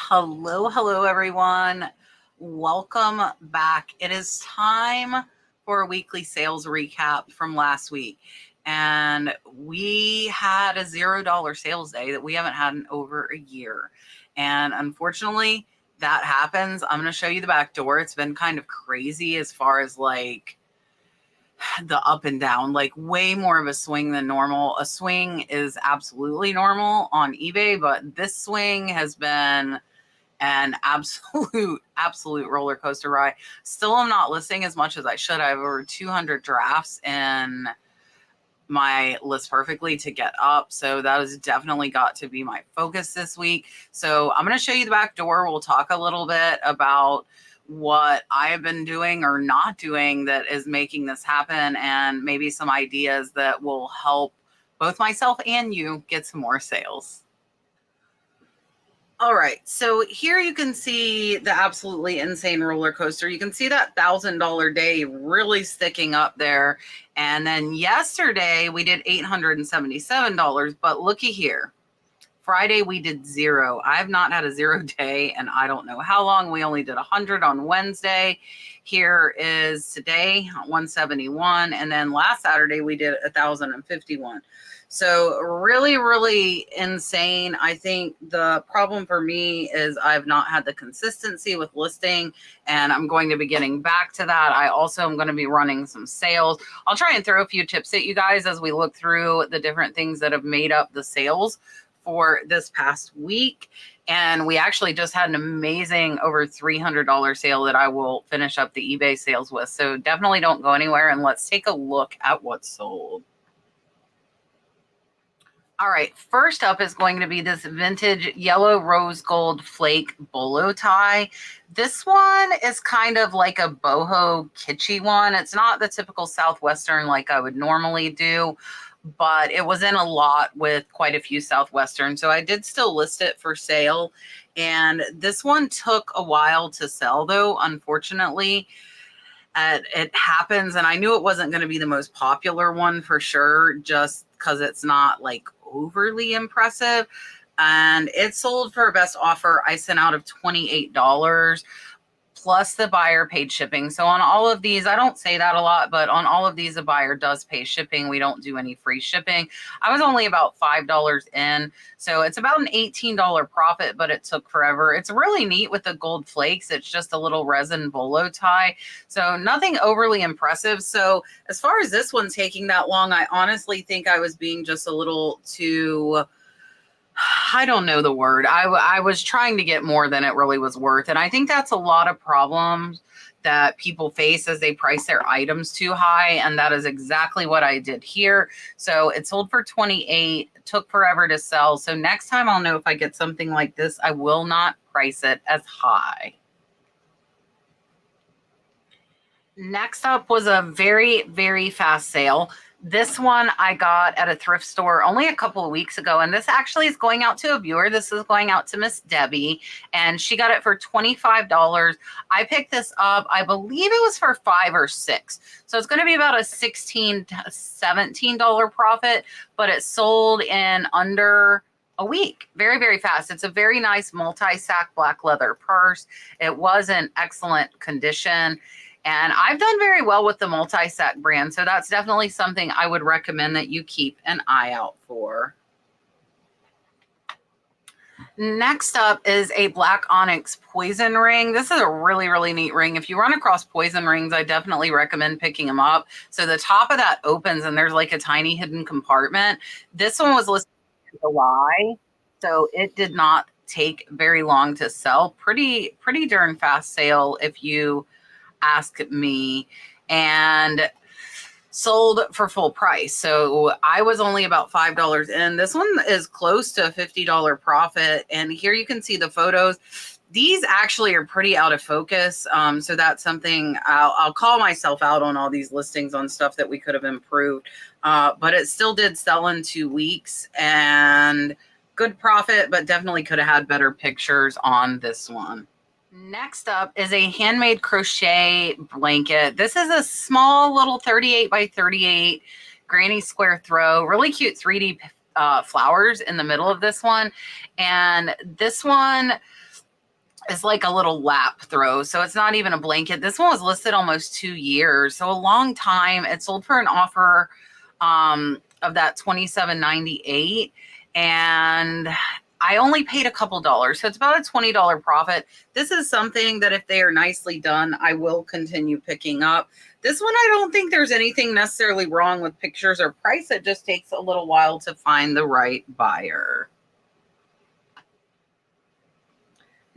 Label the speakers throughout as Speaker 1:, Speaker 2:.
Speaker 1: Hello, everyone. Welcome back. It is time for a weekly sales recap from last week. And we had a $0 sales day that we haven't had in over a year. And unfortunately, that happens. I'm going to show you the back door. It's been kind of crazy as far as like the up and down, like way more of a swing than normal. A swing is absolutely normal on eBay, but this swing has been an absolute roller coaster ride. Still am not listing as much as I should. I have over 200 drafts in my list perfectly to get up. So that has definitely got to be my focus this week. So I'm going to show you the back door. We'll talk a little bit about what I've been doing or not doing that is making this happen, and maybe some ideas that will help both myself and you get some more sales. All right, so here you can see the absolutely insane roller coaster. You can see that $1,000 day really sticking up there. And then yesterday we did $877, but looky here. Friday we did zero. I have not had a zero day and I don't know how long. We only did 100 on Wednesday. Here is today 171, and then last Saturday we did 1,051. So really insane. I think the problem for me is I've not had the consistency with listing, and I'm going to be getting back to that. I also am going to be running some sales. I'll try and throw a few tips at you guys as we look through the different things that have made up the sales for this past week. And we actually just had an amazing over $300 sale that I will finish up the eBay sales with. So definitely don't go anywhere, and let's take a look at what's sold. All right, first up is going to be this vintage yellow rose gold flake bolo tie. This one is kind of like a boho kitschy one. It's not the typical Southwestern like I would normally do, but it was in a lot with quite a few Southwestern. So I did still list it for sale. And this one took a while to sell though, unfortunately. It happens, and I knew it wasn't going to be the most popular one for sure, just because it's not like overly impressive. And it sold for a best offer I sent out of $28, plus the buyer paid shipping. So on all of these, I don't say that a lot, but on all of these, a buyer does pay shipping. We don't do any free shipping. I was only about $5 in. So it's about an $18 profit, but it took forever. It's really neat with the gold flakes. It's just a little resin bolo tie. So nothing overly impressive. So as far as this one taking that long, I honestly think I was being just a little too... I don't know the word. I was trying to get more than it really was worth. And I think that's a lot of problems that people face as they price their items too high. And that is exactly what I did here. So it sold for $28, took forever to sell. So next time I'll know if I get something like this, I will not price it as high. Next up was a very fast sale. This one I got at a thrift store only a couple of weeks ago, and this actually is going out to a viewer. This is going out to Miss Debbie, and she got it for $25. I picked this up, I believe it was for $5 or $6. So it's going to be about a $16 to $17 profit, but it sold in under a week. Very fast. It's a very nice multi-sack black leather purse. It was in excellent condition. And I've done very well with the multi-sack brand, so that's definitely something I would recommend that you keep an eye out for. Next up is a black onyx poison ring. This is a really neat ring. If you run across poison rings, I definitely recommend picking them up. So the top of that opens and there's like a tiny hidden compartment. This one was listed in July, so it did not take very long to sell. Pretty darn fast sale if you ask me, and sold for full price. So I was only about $5 in. This one is close to a $50 profit. And here you can see the photos. These actually are pretty out of focus. So that's something I'll call myself out on all these listings on stuff that we could have improved. But it still did sell in 2 weeks and good profit, but definitely could have had better pictures on this one. Next up is a handmade crochet blanket. This is a small little 38 by 38 granny square throw. Really cute 3D flowers in the middle of this one. And this one It's like a little lap throw. So it's not even a blanket. This one was listed almost 2 years. So a long time. It sold for an offer of that $27.98. And I only paid a couple dollars. So it's about a $20 profit. This is something that if they are nicely done, I will continue picking up. This one, I don't think there's anything necessarily wrong with pictures or price. It just takes a little while to find the right buyer.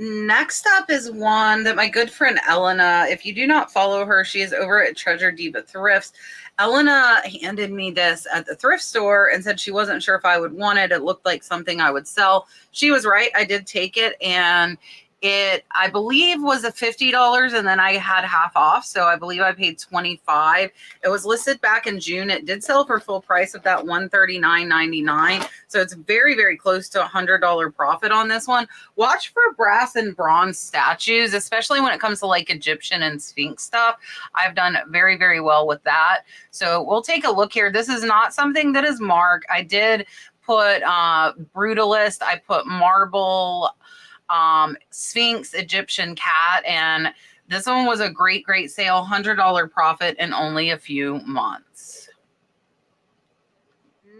Speaker 1: Next up is one that my good friend Elena, if you do not follow her, she is over at Treasure Diva Thrifts. Elena handed me this at the thrift store and said she wasn't sure if I would want it. It looked like something I would sell. She was right. I did take it, and it, I believe, was a $50, and then I had half off. So I believe I paid $25. It was listed back in June. It did sell for full price of that $139.99. So it's very, very close to $100 profit on this one. Watch for brass and bronze statues, especially when it comes to like Egyptian and Sphinx stuff. I've done very, very well with that. So we'll take a look here. This is not something that is marked. I did put brutalist. I put marble, Sphinx, Egyptian cat, and this one was a great, great sale, $100 profit in only a few months.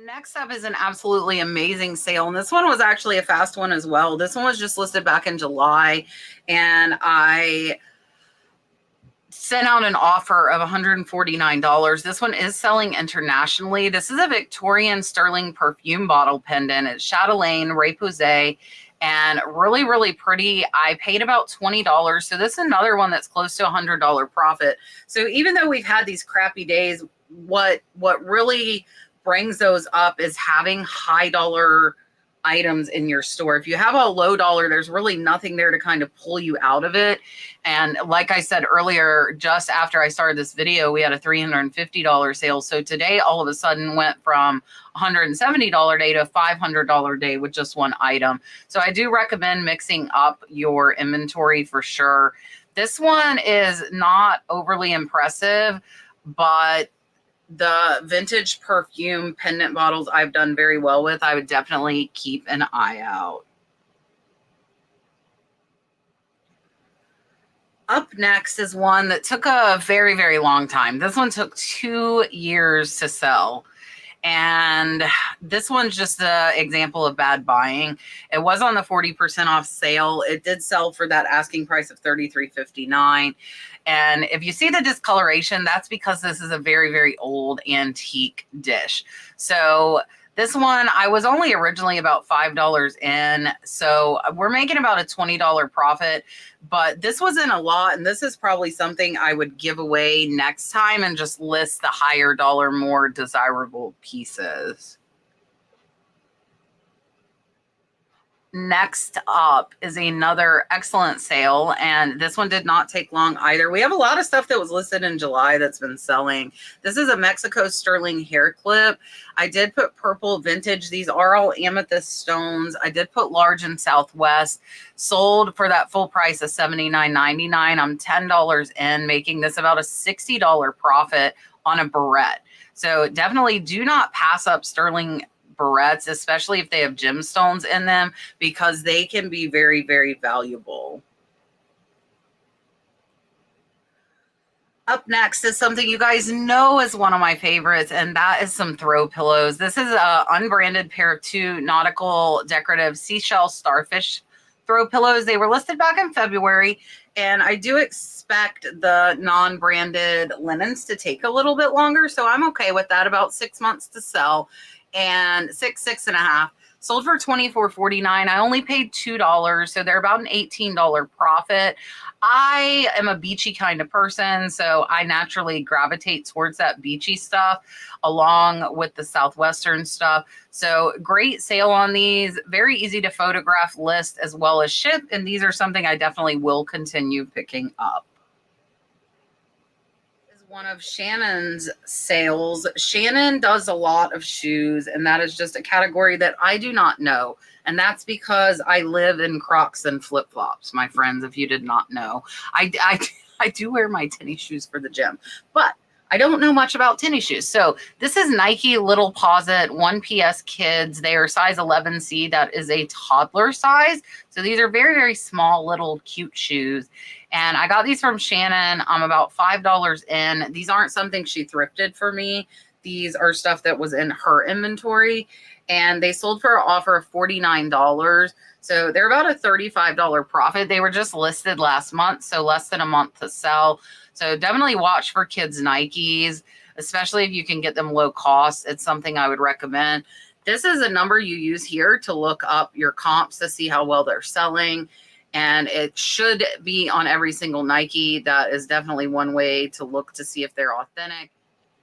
Speaker 1: Next up is an absolutely amazing sale, and this one was actually a fast one as well. This one was just listed back in July, and I sent out an offer of $149. This one is selling internationally. This is a Victorian sterling perfume bottle pendant. It's Chatelaine Repoussé, and really, really pretty. I paid about $20. So this is another one that's close to $100 profit. So even though we've had these crappy days, what really brings those up is having high dollar items in your store. If you have a low dollar, there's really nothing there to kind of pull you out of it. And like I said earlier, just after I started this video, we had a $350 sale. So today all of a sudden went from $170 day to a $500 day with just one item. So I do recommend mixing up your inventory for sure. This one is not overly impressive, but the vintage perfume pendant bottles I've done very well with. I would definitely keep an eye out. Up next is one that took a very, very long time. This one took 2 years to sell. And this one's just an example of bad buying. It was on the 40% off sale. It did sell for that asking price of $33.59. And if you see the discoloration, that's because this is a very, very old antique dish. So this one, I was only originally about $5 in. So we're making about a $20 profit. But this wasn't a lot. And this is probably something I would give away next time and just list the higher dollar, more desirable pieces. Next up is another excellent sale, and this one did not take long either. We have a lot of stuff that was listed in July that's been selling. This is a Mexico sterling hair clip. I did put purple vintage. These are all amethyst stones. I did put large and Southwest. Sold for that full price of $79.99. I'm $10 in, making this about a $60 profit on a barrette. So definitely do not pass up sterling barrettes, especially if they have gemstones in them, because they can be very, very valuable. Up next is something you guys know is one of my favorites, and that is some throw pillows. This is an unbranded pair of 2 nautical decorative seashell starfish throw pillows. They were listed back in February, and I do expect the non-branded linens to take a little bit longer, so I'm okay with that. About 6 months to sell. And 6.5. Sold for $24.49. I only paid $2, so they're about an $18 profit. I am a beachy kind of person, so I naturally gravitate towards that beachy stuff along with the Southwestern stuff. So great sale on these. Very easy to photograph, list, as well as ship, and these are something I definitely will continue picking up. One of Shannon's sales. Shannon does a lot of shoes, and that is just a category that I do not know. And that's because I live in Crocs and flip-flops, my friends, if you did not know. I do wear my tennis shoes for the gym, but I don't know much about tennis shoes. So this is Nike Little Posit 1PS Kids. They are size 11C. That is a toddler size. So these are very, very small, little cute shoes. And I got these from Shannon. I'm about $5 in. These aren't something she thrifted for me. These are stuff that was in her inventory. And they sold for an offer of $49. So they're about a $35 profit. They were just listed last month, so less than a month to sell. So definitely watch for kids' Nikes, especially if you can get them low cost. It's something I would recommend. This is a number you use here to look up your comps to see how well they're selling. And it should be on every single Nike. That is definitely one way to look to see if they're authentic.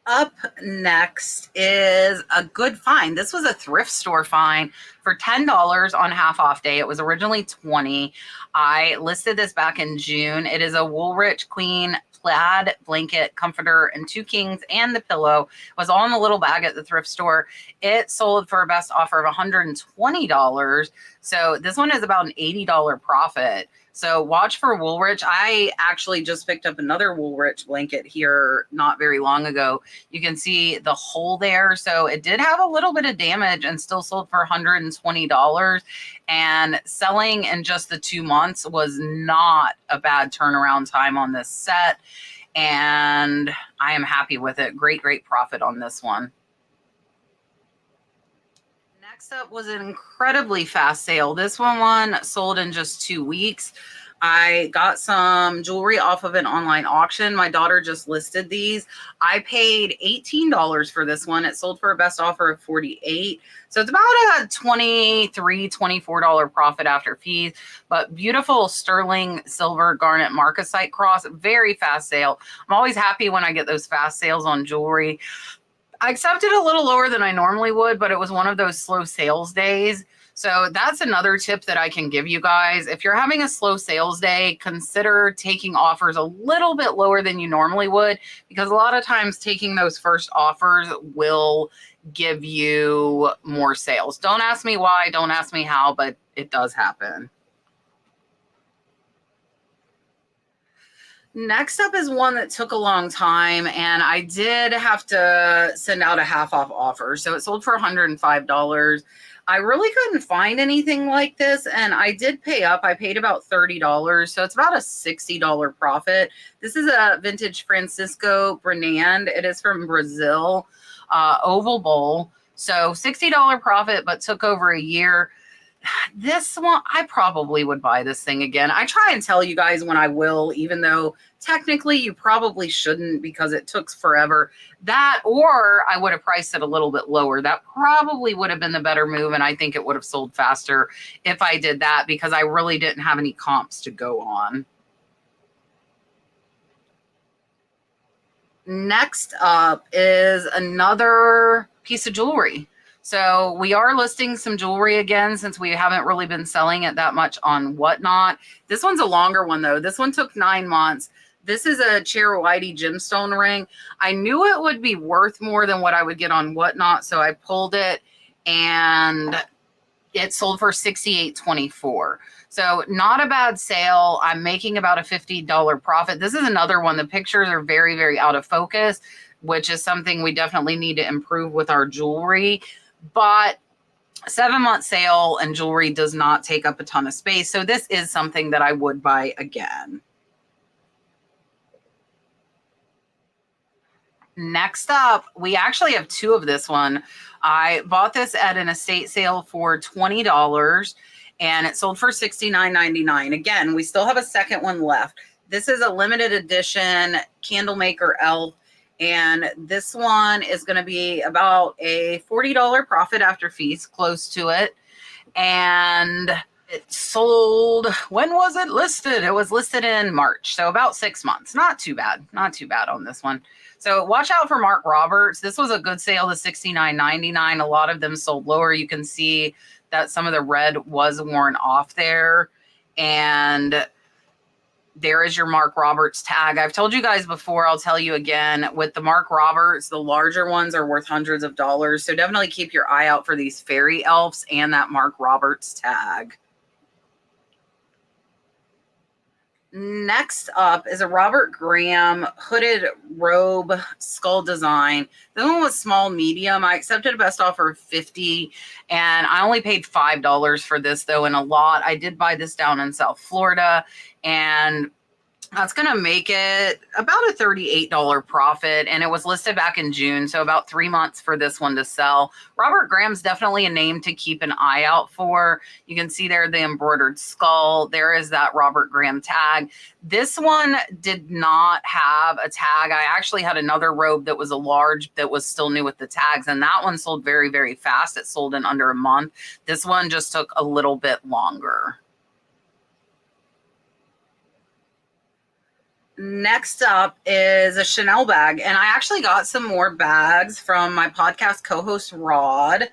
Speaker 1: Up next is a good find. This was a thrift store find for $10 on half off day. It was originally $20. I listed this back in June. It is a Woolrich Queen plaid blanket, comforter, and 2 kings, and the pillow. It was all in a little bag at the thrift store. It sold for a best offer of $120. So this one is about an $80 profit. So watch for Woolrich. I actually just picked up another Woolrich blanket here not very long ago. You can see the hole there. So it did have a little bit of damage and still sold for $120. And selling in just the 2 months was not a bad turnaround time on this set. And I am happy with it. Great, great profit on this one. Next up was an incredibly fast sale. This one sold in just 2 weeks. I got some jewelry off of an online auction. My daughter just listed these. I paid $18 for this one. It sold for a best offer of $48. So it's about a $23, $24 profit after fees. But beautiful sterling silver garnet marcasite cross. Very fast sale. I'm always happy when I get those fast sales on jewelry. I accepted a little lower than I normally would, but it was one of those slow sales days. So that's another tip that I can give you guys. If you're having a slow sales day, consider taking offers a little bit lower than you normally would, because a lot of times taking those first offers will give you more sales. Don't ask me why, don't ask me how, but it does happen. Next up is one that took a long time, and I did have to send out a half off offer. So it sold for $105. I really couldn't find anything like this, and I did pay up. I paid about $30, so it's about a $60 profit. This is a vintage Francisco Brenand. It is from Brazil, oval bowl. So $60 profit, but took over a year. This one, I probably would buy this thing again. I try and tell you guys when I will, even though technically you probably shouldn't because it took forever. That, or I would have priced it a little bit lower. That probably would have been the better move, and I think it would have sold faster if I did that because I really didn't have any comps to go on. Next up is another piece of jewelry. So we are listing some jewelry again since we haven't really been selling it that much on Whatnot. This one's a longer one though. This one took 9 months. This is a Cherry gemstone ring. I knew it would be worth more than what I would get on Whatnot, so I pulled it and it sold for $68.24. So not a bad sale. I'm making about a $50 profit. This is another one. The pictures are very, very out of focus, which is something we definitely need to improve with our jewelry. But 7-month sale and jewelry does not take up a ton of space. So this is something that I would buy again. Next up, we actually have 2 of this one. I bought this at an estate sale for $20 and it sold for $69.99. Again, we still have a second one left. This is a limited edition candle maker elf. And this one is going to be about a $40 profit after fees, close to it. And it sold, when was it listed? It was listed in March, so about 6 months. Not too bad. Not too bad on this one. So watch out for Mark Roberts. This was a good sale to $69.99. A lot of them sold lower. You can see that some of the red was worn off there. And there is your Mark Roberts tag. I've told you guys before, I'll tell you again, with the Mark Roberts, the larger ones are worth hundreds of dollars. So definitely keep your eye out for these fairy elves and that Mark Roberts tag. Next up is a Robert Graham hooded robe skull design. This one was small, medium. I accepted a best offer of $50, and I only paid $5 for this, though, in a lot. I did buy this down in South Florida, and that's going to make it about a $38 profit, and it was listed back in June, so about 3 months for this one to sell. Robert Graham's definitely a name to keep an eye out for. You can see there the embroidered skull. There is that Robert Graham tag. This one did not have a tag. I actually had another robe that was a large that was still new with the tags, and that one sold very, very fast. It sold in under a month. This one just took a little bit longer. Next up is a Chanel bag, and I actually got some more bags from my podcast co-host Rod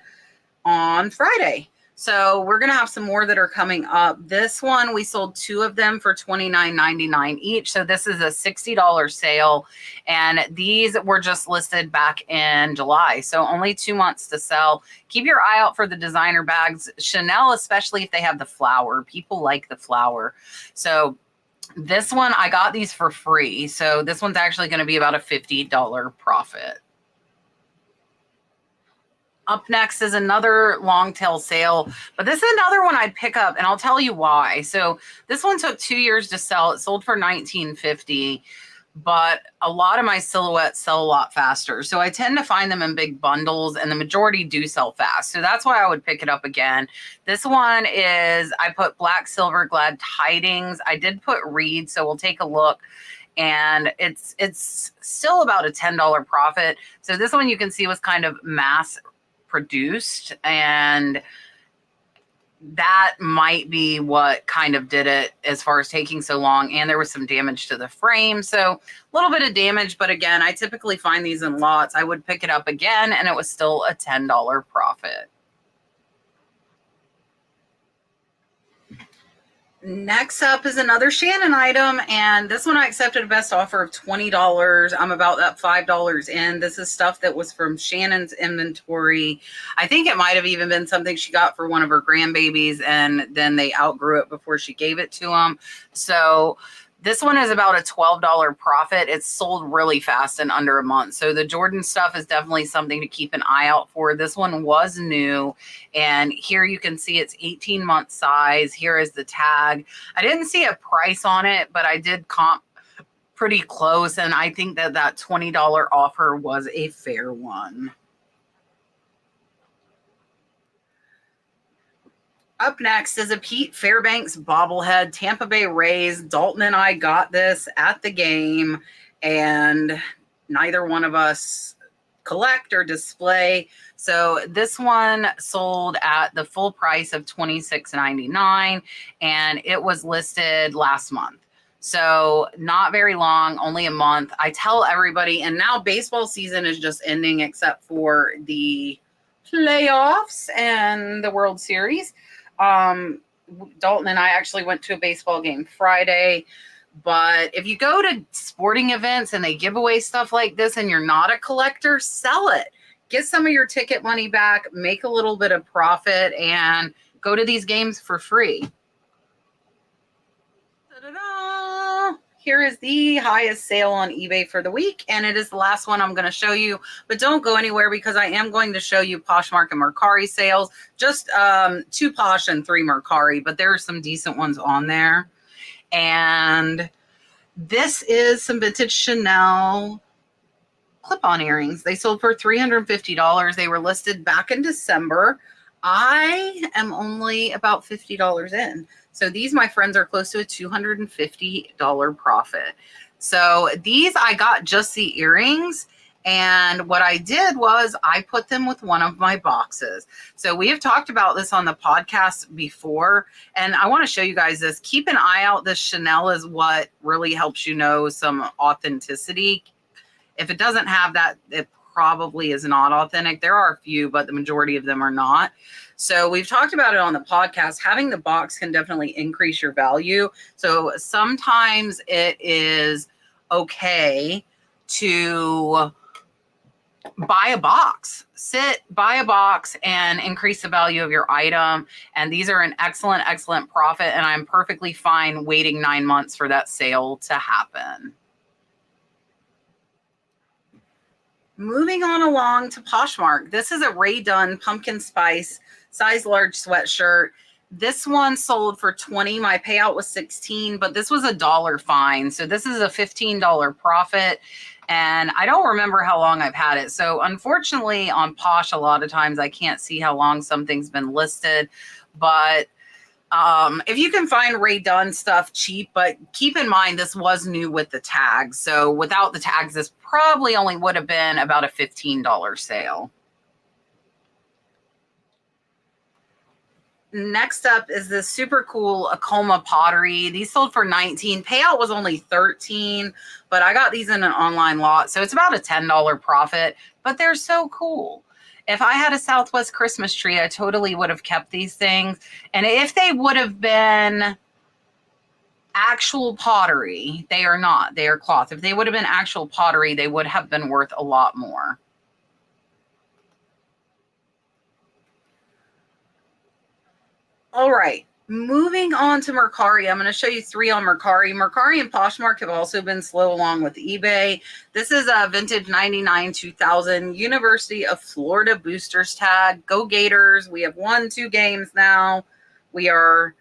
Speaker 1: on Friday. So we're going to have some more that are coming up. This one, we sold 2 of them for $29.99 each. So this is a $60 sale, and these were just listed back in July. So only 2 months to sell. Keep your eye out for the designer bags. Chanel, especially if they have the flower. People like the flower. So this one, I got these for free. So this one's actually going to be about a $50 profit. Up next is another long tail sale, but this is another one I'd pick up, and I'll tell you why. So this one took 2 years to sell. It sold for $19.50, but a lot of my silhouettes sell a lot faster. So I tend to find them in big bundles, and the majority do sell fast. So that's why I would pick it up again. This one is, I put black silver glad tidings. I did put reed, so we'll take a look. And it's still about a $10 profit. So this one you can see was kind of mass produced, and that might be what kind of did it as far as taking so long. And there was some damage to the frame, so a little bit of damage, but again, I typically find these in lots. I would pick it up again, and it was still a $10 profit. Next up is another Shannon item, and this one I accepted a best offer of $20. I'm about that $5 in. This is stuff that was from Shannon's inventory. I think it might have even been something she got for one of her grandbabies, and then they outgrew it before she gave it to them. So this one is about a $12 profit. It's sold really fast in under a month. So the Jordan stuff is definitely something to keep an eye out for. This one was new, and here you can see it's 18-month size. Here is the tag. I didn't see a price on it, but I did comp pretty close, and I think that that $20 offer was a fair one. Up next is a Pete Fairbanks bobblehead, Tampa Bay Rays. Dalton and I got this at the game, and neither one of us collect or display. So this one sold at the full price of $26.99, and it was listed last month. So not very long, only a month. I tell everybody, and now baseball season is just ending except for the playoffs and the World Series. Dalton and I actually went to a baseball game Friday, but if you go to sporting events and they give away stuff like this and you're not a collector, sell it. Get some of your ticket money back, make a little bit of profit, and go to these games for free. Ta-da-da! Here is the highest sale on eBay for the week, and it is the last one I'm going to show you. But don't go anywhere, because I am going to show you Poshmark and Mercari sales. Just 2 Posh and 3 Mercari, but there are some decent ones on there. And this is some vintage Chanel clip-on earrings. They sold for $350. They were listed back in December. I am only about $50 in. So these, my friends, are close to a $250 profit. So these, I got just the earrings. And what I did was I put them with one of my boxes. So we have talked about this on the podcast before, and I want to show you guys this. Keep an eye out. This Chanel is what really helps you know some authenticity. If it doesn't have that, it probably is not authentic. There are a few, but the majority of them are not. So we've talked about it on the podcast. Having the box can definitely increase your value. So sometimes it is okay to buy a box. Buy a box and increase the value of your item. And these are an excellent, excellent profit. And I'm perfectly fine waiting 9 months for that sale to happen. Moving on along to Poshmark. This is a Ray Dunn pumpkin spice size large sweatshirt. This one sold for $20. My payout was $16, but this was a $1 fine. So this is a $15 profit. And I don't remember how long I've had it. So unfortunately on Posh, a lot of times I can't see how long something's been listed, but if you can find Ray Dunn stuff cheap, but keep in mind, this was new with the tags. So without the tags, this probably only would have been about a $15 sale. Next up is this super cool Acoma pottery. These sold for $19. Payout was only $13, but I got these in an online lot. So it's about a $10 profit, but they're so cool. If I had a Southwest Christmas tree, I totally would have kept these things. And if they would have been actual pottery, they are not. They are cloth. If they would have been actual pottery, they would have been worth a lot more. All right. Moving on to Mercari, I'm going to show you 3 on Mercari. Mercari and Poshmark have also been slow along with eBay. This is a vintage 99 2000 University of Florida boosters tag. Go Gators. We have won 2 games now. We are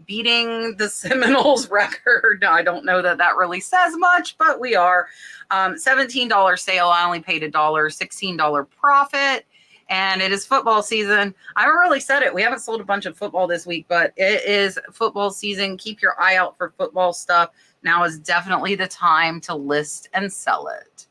Speaker 1: beating the Seminoles record. I don't know that that really says much, but we are. $17 sale. I only paid $1, $16 profit. And it is football season. I haven't really said it. We haven't sold a bunch of football this week, but it is football season. Keep your eye out for football stuff. Now is definitely the time to list and sell it.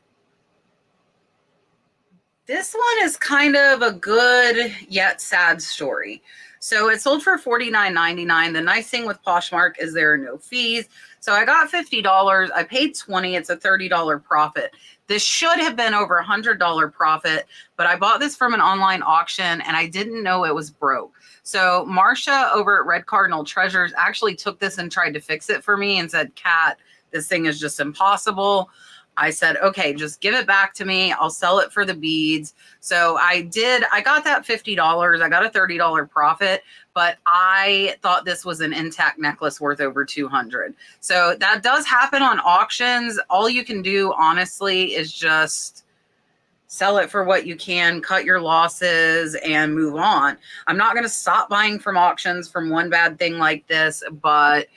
Speaker 1: This one is kind of a good yet sad story. So it sold for $49.99. The nice thing with Poshmark is there are no fees. So I got $50. I paid $20. It's a $30 profit. This should have been over $100 profit, but I bought this from an online auction and I didn't know it was broke. So Marsha over at Red Cardinal Treasures actually took this and tried to fix it for me and said, Kat, this thing is just impossible. I said, okay, just give it back to me. I'll sell it for the beads. So I did. I got that $50. I got a $30 profit, but I thought this was an intact necklace worth over $200. So that does happen on auctions. All you can do, honestly, is just sell it for what you can, cut your losses, and move on. I'm not going to stop buying from auctions from one bad thing like this, but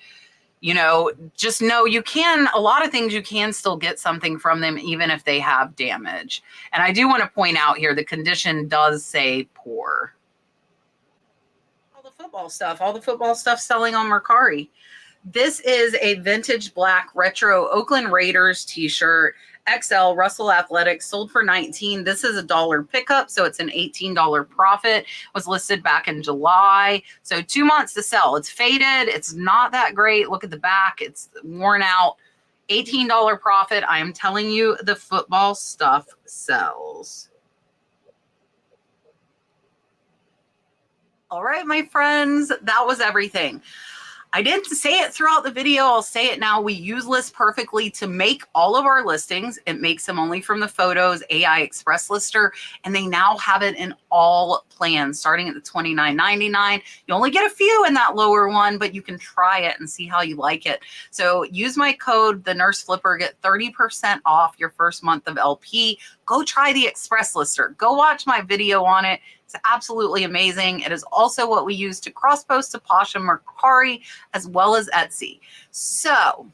Speaker 1: you know, just know you can, a lot of things you can still get something from them even if they have damage. And I do want to point out here, the condition does say poor. All the football stuff selling on Mercari. This is a vintage black retro Oakland Raiders t-shirt. XL Russell Athletics sold for $19. This is a $1 pickup, so it's an $18 profit. Was listed back in July, so 2 months to sell. It's faded. It's not that great. Look at the back. It's worn out. $18 profit. I am telling you, the football stuff sells. All right, my friends, that was everything. I didn't say it throughout the video. I'll say it now. We use List Perfectly to make all of our listings. It makes them only from the photos, AI Express Lister, and they now have it in all plans starting at the $29.99. You only get a few in that lower one, but you can try it and see how you like it. So use my code, the Nurse Flipper, get 30% off your first month of LP. Go try the Express Lister. Go watch my video on it. It's absolutely amazing. It is also what we use to cross-post to Posh and Mercari, as well as Etsy. So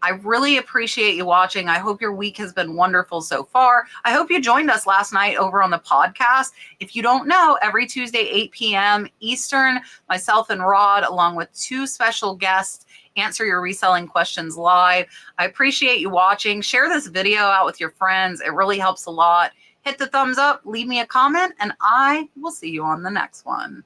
Speaker 1: I really appreciate you watching. I hope your week has been wonderful so far. I hope you joined us last night over on the podcast. If you don't know, every Tuesday, 8 p.m. Eastern, myself and Rod, along with 2 special guests, answer your reselling questions live. I appreciate you watching. Share this video out with your friends. It really helps a lot. Hit the thumbs up, leave me a comment, and I will see you on the next one.